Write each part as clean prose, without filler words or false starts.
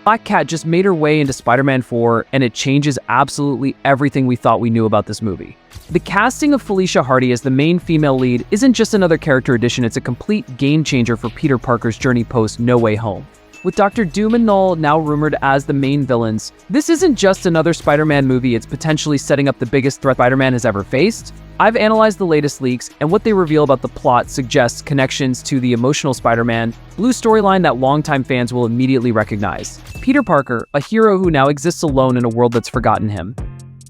Black Cat just made her way into Spider-Man 4, and it changes absolutely everything we thought we knew about this movie. The casting of Felicia Hardy as the main female lead isn't just another character addition, it's a complete game changer for Peter Parker's journey post No Way Home. With Dr. Doom and Null now rumored as the main villains, this isn't just another Spider-Man movie, it's potentially setting up the biggest threat Spider-Man has ever faced. I've analyzed the latest leaks, and what they reveal about the plot suggests connections to the emotional Spider-Man Blue storyline that longtime fans will immediately recognize. Peter Parker, a hero who now exists alone in a world that's forgotten him.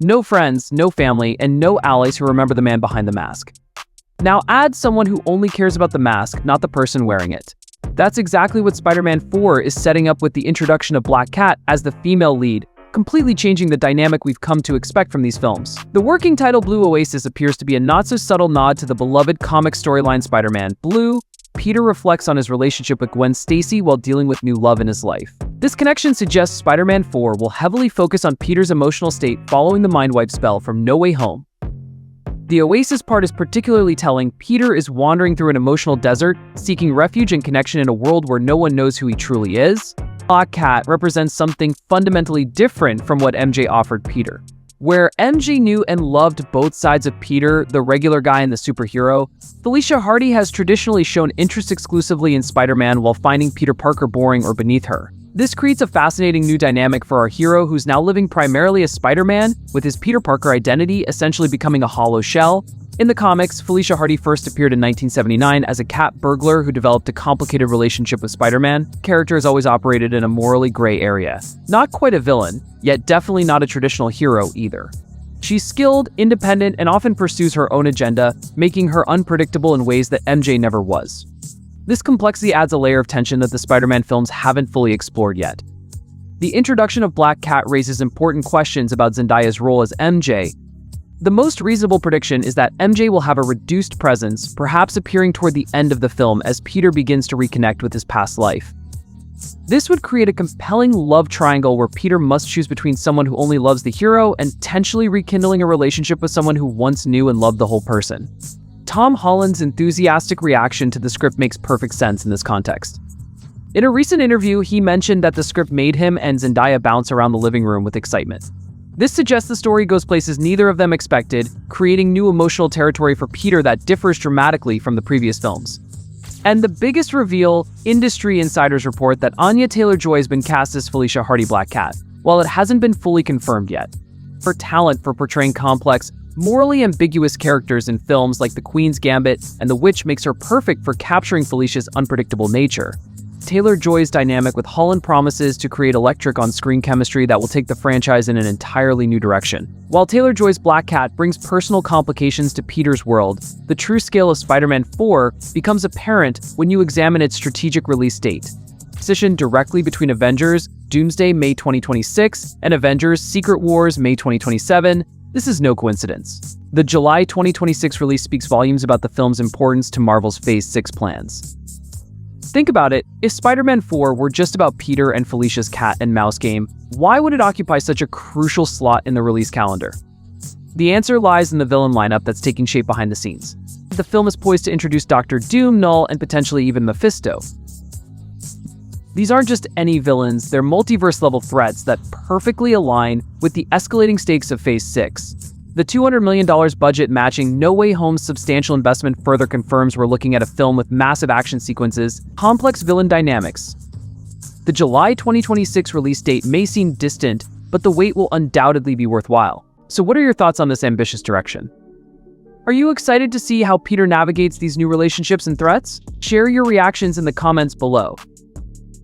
No friends, no family, and no allies who remember the man behind the mask. Now add someone who only cares about the mask, not the person wearing it. That's exactly what Spider-Man 4 is setting up with the introduction of Black Cat as the female lead, completely changing the dynamic we've come to expect from these films. The working title Blue Oasis appears to be a not-so-subtle nod to the beloved comic storyline Spider-Man. Blue, Peter reflects on his relationship with Gwen Stacy while dealing with new love in his life. This connection suggests Spider-Man 4 will heavily focus on Peter's emotional state following the mind wipe spell from No Way Home. The Oasis part is particularly telling. Peter is wandering through an emotional desert, seeking refuge and connection in a world where no one knows who he truly is. Black Cat represents something fundamentally different from what MJ offered Peter. Where MJ knew and loved both sides of Peter, the regular guy and the superhero, Felicia Hardy has traditionally shown interest exclusively in Spider-Man while finding Peter Parker boring or beneath her. This creates a fascinating new dynamic for our hero who's now living primarily as Spider-Man, with his Peter Parker identity essentially becoming a hollow shell. In the comics, Felicia Hardy first appeared in 1979 as a cat burglar who developed a complicated relationship with Spider-Man. The character has always operated in a morally gray area. Not quite a villain, yet definitely not a traditional hero either. She's skilled, independent, and often pursues her own agenda, making her unpredictable in ways that MJ never was. This complexity adds a layer of tension that the Spider-Man films haven't fully explored yet. The introduction of Black Cat raises important questions about Zendaya's role as MJ. The most reasonable prediction is that MJ will have a reduced presence, perhaps appearing toward the end of the film as Peter begins to reconnect with his past life. This would create a compelling love triangle where Peter must choose between someone who only loves the hero and potentially rekindling a relationship with someone who once knew and loved the whole person. Tom Holland's enthusiastic reaction to the script makes perfect sense in this context. In a recent interview, he mentioned that the script made him and Zendaya bounce around the living room with excitement. This suggests the story goes places neither of them expected, creating new emotional territory for Peter that differs dramatically from the previous films. And the biggest reveal, industry insiders report that Anya Taylor-Joy has been cast as Felicia Hardy Black Cat, while it hasn't been fully confirmed yet. Her talent for portraying complex, morally ambiguous characters in films like The Queen's Gambit and The Witch makes her perfect for capturing Felicia's unpredictable nature. Taylor-Joy's dynamic with Holland promises to create electric on-screen chemistry that will take the franchise in an entirely new direction. While Taylor-Joy's Black Cat brings personal complications to Peter's world, the true scale of Spider-Man 4 becomes apparent when you examine its strategic release date. Positioned directly between Avengers Doomsday May 2026 and Avengers Secret Wars May 2027, this is no coincidence. The July 2026 release speaks volumes about the film's importance to Marvel's Phase 6 plans. Think about it, if Spider-Man 4 were just about Peter and Felicia's cat and mouse game, why would it occupy such a crucial slot in the release calendar? The answer lies in the villain lineup that's taking shape behind the scenes. The film is poised to introduce Dr. Doom, Null, and potentially even Mephisto. These aren't just any villains, they're multiverse-level threats that perfectly align with the escalating stakes of Phase 6. The $200 million budget matching No Way Home's substantial investment further confirms we're looking at a film with massive action sequences, complex villain dynamics. The July 2026 release date may seem distant, but the wait will undoubtedly be worthwhile. So what are your thoughts on this ambitious direction? Are you excited to see how Peter navigates these new relationships and threats? Share your reactions in the comments below.